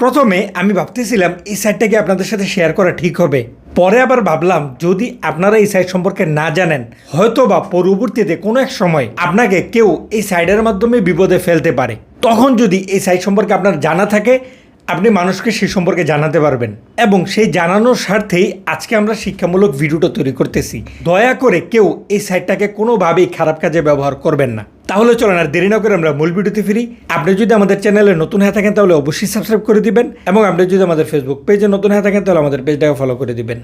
প্রথমে আমি ভাবতেছিলাম এই সাইটটাকে আপনাদের সাথে শেয়ার করা ঠিক হবে, পরে আবার ভাবলাম যদি আপনারা এই সাইট সম্পর্কে না জানেন, হয়তো বা পরবর্তীতে কোনো এক সময় আপনাকে কেউ এই সাইটের মাধ্যমে বিপদে ফেলতে পারে। তখন যদি এই সাইট সম্পর্কে আপনার জানা থাকে, আপনি মানুষকে সেই সম্পর্কে জানাতে পারবেন। এবং সেই জানানোর স্বার্থেই আজকে আমরা শিক্ষামূলক ভিডিওটা তৈরি করতেছি। দয়া করে কেউ এই সাইটটাকে কোনোভাবেই খারাপ কাজে ব্যবহার করবেন না। তাহলে চলেন আর দেরি না করে আমরা মূল ভিডিওতে ফিরি। আপনি যদি আমাদের চ্যানেলে নতুন হয়ে থাকেন তাহলে অবশ্যই সাবস্ক্রাইব করে দিবেন, এবং আপনি যদি আমাদের ফেসবুক পেজে নতুন হয়ে থাকেন তাহলে আমাদের পেজটাকে ফলো করে দিবেন।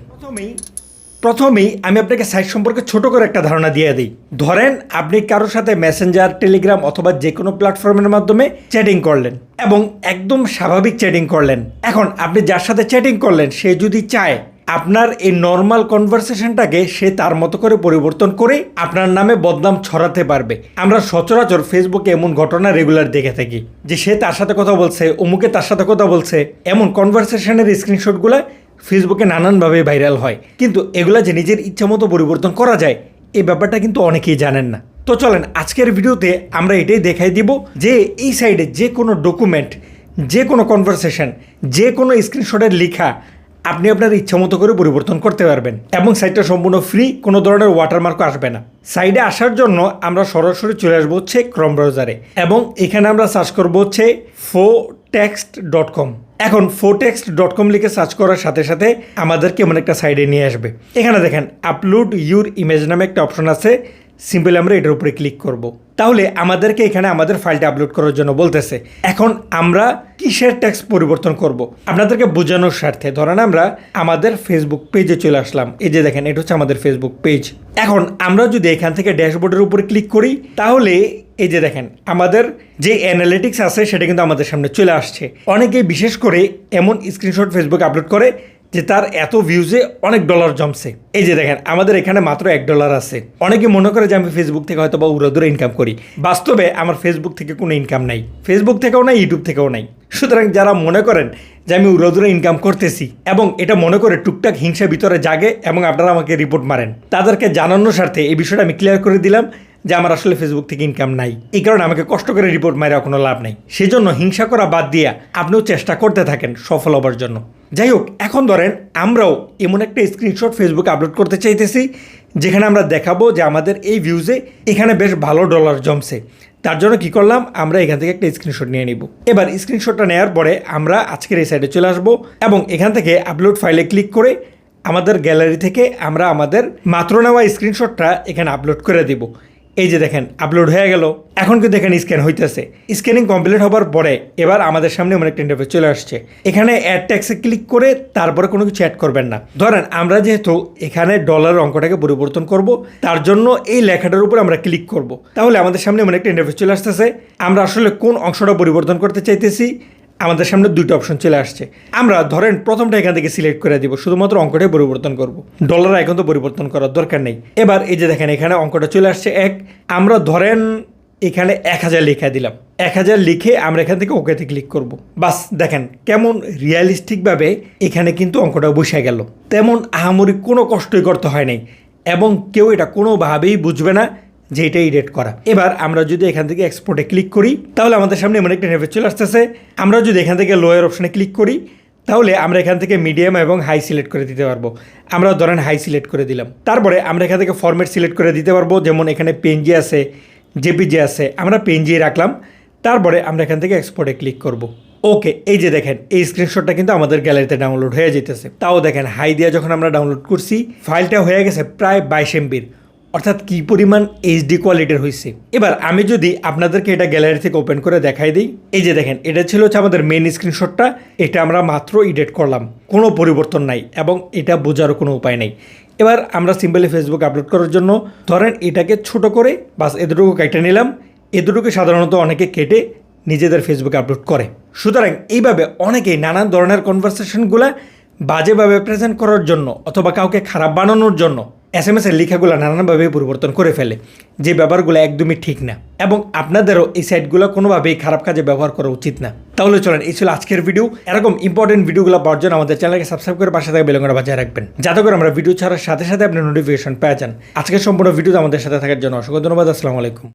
প্রথমেই আমি আপনাকে সাইট সম্পর্কে ছোট করে একটা ধারণা দিয়ে দিই। ধরেন আপনি কারোর সাথে মেসেঞ্জার, টেলিগ্রাম অথবা যে কোনো প্ল্যাটফর্মের মাধ্যমে চ্যাটিং করলেন এবং একদম স্বাভাবিক চ্যাটিং করলেন। এখন আপনি যার সাথে চ্যাটিং করলেন সে যদি চায় আপনার এই নর্মাল কনভারসেশনটাকে সে তার মতো করে পরিবর্তন করে আপনার নামে বদনাম ছড়াতে পারবে। আমরা সচরাচর ফেসবুকে এমন ঘটনা রেগুলার দেখে থাকি যে সে তার সাথে কথা বলছে, অমুকে তার সাথে কথা বলছে, এমন কনভারসেশনের স্ক্রিনশটগুলো ফেসবুকে নানানভাবে ভাইরাল হয়। কিন্তু এগুলা যে নিজের ইচ্ছা মতো পরিবর্তন করা যায় এই ব্যাপারটা কিন্তু অনেকেই জানেন না। তো চলেন আজকের ভিডিওতে আমরা এটাই দেখাই দিব যে এই সাইডে যে কোনো ডকুমেন্ট, যে কোনো কনভারসেশন, যে কোনো স্ক্রিনশটের লেখা আপনি আপনার ইচ্ছা মতো করে পরিবর্তন করতে পারবেন। এবং সাইটটা সম্পূর্ণ ফ্রি, কোনো ধরনের ওয়াটারমার্কও আসবে না। সাইডে আসার জন্য আমরা সরাসরি চলে আসবো হচ্ছে ক্রোম ব্রাউজারে, এবং এখানে আমরা সার্চ করবো হচ্ছে fotext.com। এখন fotext.com লিখে সার্চ করার সাথে সাথে আমাদেরকে এমন একটা সাইডে নিয়ে আসবে। এখানে দেখেন আপলোড ইউর ইমেজ নামে একটা অপশন আছে। সিম্পলি আমরা এটার উপরে ক্লিক করব। তাহলে আমাদেরকে এখানে আমাদের ফাইলটা আপলোড করার জন্য বলতেছে। এখন আমরা কিসের টেক্সট পরিবর্তন করব আপনাদেরকে বোঝানোর স্বার্থে ধরেন আমরা আমাদের ফেসবুক পেজে চলে আসলাম। এই যে দেখেন এটা হচ্ছে আমাদের ফেসবুক পেজ। এখন আমরা যদি এখান থেকে ড্যাশবোর্ডের উপরে ক্লিক করি তাহলে এই যে দেখেন আমাদের যে অ্যানালিটিক্স আছে সেটা কিন্তু আমাদের সামনে চলে আসছে। অনেকেই বিশেষ করে এমন স্ক্রিনশট ফেসবুক আপলোড করে যে তার এত ভিউজে অনেক ডলার জমছে। এই যে দেখেন আমাদের এখানে মাত্র $1 আছে। অনেকে মনে করে যে আমি ফেসবুক থেকে হয়তো বা উড়াদুরা ইনকাম করি। বাস্তবে আমার ফেসবুক থেকে কোনো ইনকাম নাই, ফেসবুক থেকেও নাই, ইউটিউব থেকেও নাই। সুতরাং যারা মনে করেন যে আমি উড়াদুরা ইনকাম করতেছি এবং এটা মনে করে টুকটাক হিংসা ভিতরে জাগে এবং আপনারা আমাকে রিপোর্ট মারেন, তাদেরকে জানানোর স্বার্থে এই বিষয়টা আমি ক্লিয়ার করে দিলাম যে আমার আসলে ফেসবুক থেকে ইনকাম নাই। এই কারণে আমাকে কষ্ট করে রিপোর্ট মারা কোনো লাভ নেই। সেজন্য হিংসা করা বাদ দিয়া আপনিও চেষ্টা করতে থাকেন সফল হবার জন্য। যাই হোক, এখন ধরেন আমরাও এমন একটা স্ক্রিনশট ফেসবুকে আপলোড করতে চাইতেছি যেখানে আমরা দেখাবো যে আমাদের এই ভিউজে এখানে বেশ ভালো ডলার জমছে। তার জন্য কি করলাম, আমরা এখান থেকে একটা স্ক্রিনশট নিয়ে নিব। এবার স্ক্রিনশটটা নেওয়ার পরে আমরা আজকের এই সাইডে চলে আসবো এবং এখান থেকে আপলোড ফাইলে ক্লিক করে আমাদের গ্যালারি থেকে আমরা আমাদের মাত্র নেওয়া স্ক্রিনশটটা এখানে আপলোড করে দিব। এই যে দেখেন আপলোড হয়ে গেল। এখন কিন্তু এখানে স্ক্যান হইতেছে। স্ক্যানিং কমপ্লিট হবার পরে এবার আমাদের সামনে এমন একটা ইন্টারফেস চলে আসছে। এখানে অ্যাড ট্যাক্সে ক্লিক করে তারপরে কোনো কিছু অ্যাড করবেন না। ধরেন আমরা যেহেতু এখানে ডলারের অঙ্কটাকে পরিবর্তন করব, তার জন্য এই লেখাটার উপর আমরা ক্লিক করব। তাহলে আমাদের সামনে এমন একটা ইন্টারফেস চলে আসতেছে। আমরা আসলে কোন অংশটা পরিবর্তন করতে চাইতেছি আমাদের সামনে দুটো অপশন চলে আসছে। আমরা ধরেন প্রথমটা এখান থেকে সিলেক্ট করে দিব, শুধুমাত্র অঙ্কটাই পরিবর্তন করব, ডলার এখন তো পরিবর্তন করার দরকার নেই। এবার এই যে দেখেন এখানে অঙ্কটা চলে আসছে 1। আমরা ধরেন এখানে 1000 লিখে দিলাম। 1000 লিখে আমরা এখান থেকে ওকেতে ক্লিক করব। বাস দেখেন কেমন রিয়ালিস্টিকভাবে এখানে কিন্তু অঙ্কটা বসে গেল। তেমন আহামরি কোনো কষ্টই করতে হয় নাই এবং কেউ এটা কোনোভাবেই বুঝবে না যে এটা এডিট করা। এবার আমরা যদি এখান থেকে এক্সপোর্টে ক্লিক করি তাহলে আমাদের সামনে এমন একটা ইন্টারফেস চলে আসতেছে। আমরা যদি এখান থেকে লোয়ার অপশনে ক্লিক করি তাহলে আমরা এখান থেকে মিডিয়াম এবং হাই সিলেক্ট করে দিতে পারবো। আমরা ধরেন হাই সিলেক্ট করে দিলাম। তারপরে আমরা এখান থেকে ফরম্যাট সিলেক্ট করে দিতে পারবো, যেমন এখানে পিএনজি আছে, জেপিজি আছে, আমরা পিএনজি রাখলাম। তারপরে আমরা এখান থেকে এক্সপোর্টে ক্লিক করব। ওকে, এই যে দেখেন এই স্ক্রিনশটটা কিন্তু আমাদের গ্যালারিতে ডাউনলোড হয়ে যেতেছে। তাও দেখেন হাই দিয়ে যখন আমরা ডাউনলোড করছি ফাইলটা হয়ে গেছে প্রায় 22 MB, অর্থাৎ কি পরিমাণ এইচডি কোয়ালিটির হয়েছে। এবার আমি যদি আপনাদেরকে এটা গ্যালারি থেকে ওপেন করে দেখাই দিই, এই যে দেখেন এটা ছিল হচ্ছে আমাদের মেন স্ক্রিনশটটা। এটা আমরা মাত্র এডিট করলাম, কোনো পরিবর্তন নাই এবং এটা বোঝারও কোনো উপায় নেই। এবার আমরা সিম্পলি ফেসবুক আপলোড করার জন্য ধরেন এটাকে ছোট করে বাস এতটুকু কেটে নিলাম। এতটুকু সাধারণত অনেকে কেটে নিজেদের ফেসবুকে আপলোড করে। সুতরাং এইভাবে অনেকেই নানান ধরনের কনভারসেশনগুলা বাজেভাবে প্রেজেন্ট করার জন্য অথবা কাউকে খারাপ বানানোর জন্য SMS এর লেখাগুলো নানানভাবে পরিবর্তন করে ফেলে, যে ব্যাপারগুলো একদমই ঠিক না এবং আপনাদেরও এই সাইটগুলো কোনোভাবেই খারাপ কাজে ব্যবহার করা উচিত না। তাহলে চলেন এই ছিল আজকের ভিডিও। এরকম ইম্পর্টেন্ট ভিডিওগুলো পাওয়ার জন্য আমাদের চ্যানেলকে সাবস্ক্রাইব করে পাশে থাকা বেল আইকনটা বাজিয়ে রাখবেন, যাতে করে আমরা ভিডিও ছাড়ার সাথে সাথে আপনি নোটিফিকেশন পেয়ে যান। আজকের সম্পূর্ণ ভিডিওতে আমাদের সাথে থাকার জন্য অসংখ্য ধন্যবাদ। আসসালামু আলাইকুম।